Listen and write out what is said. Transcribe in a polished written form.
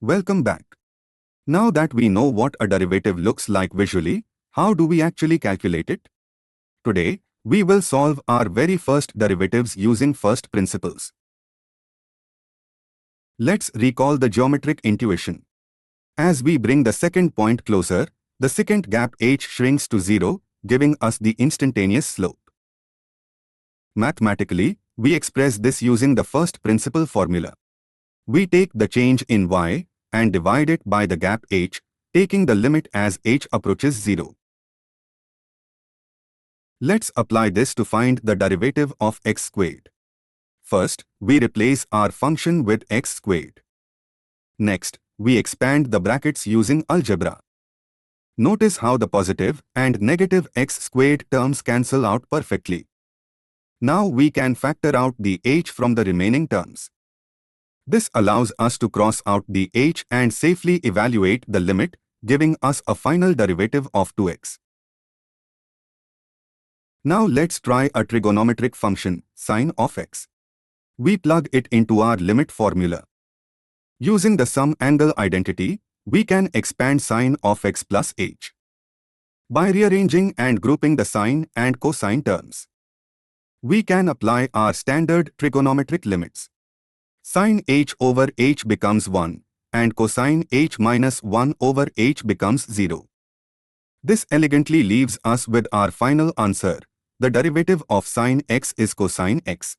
Welcome back. Now that we know what a derivative looks like visually, how do we actually calculate it? Today, we will solve our very first derivatives using first principles. Let's recall the geometric intuition. As we bring the second point closer, the secant gap h shrinks to 0, giving us the instantaneous slope. Mathematically, we express this using the first principle formula. We take the change in y and divide it by the gap h, taking the limit as h approaches 0. Let's apply this to find the derivative of x squared. First, we replace our function with x squared. Next, we expand the brackets using algebra. Notice how the positive and negative x squared terms cancel out perfectly. Now we can factor out the h from the remaining terms. This allows us to cross out the h and safely evaluate the limit, giving us a final derivative of 2x. Now let's try a trigonometric function, sin of x. We plug it into our limit formula. Using the sum angle identity, we can expand sin of x plus h by rearranging and grouping the sine and cosine terms. We can apply our standard trigonometric limits. Sin h over h becomes 1, and cosine h minus 1 over h becomes 0. This elegantly leaves us with our final answer. The derivative of sin x is cosine x.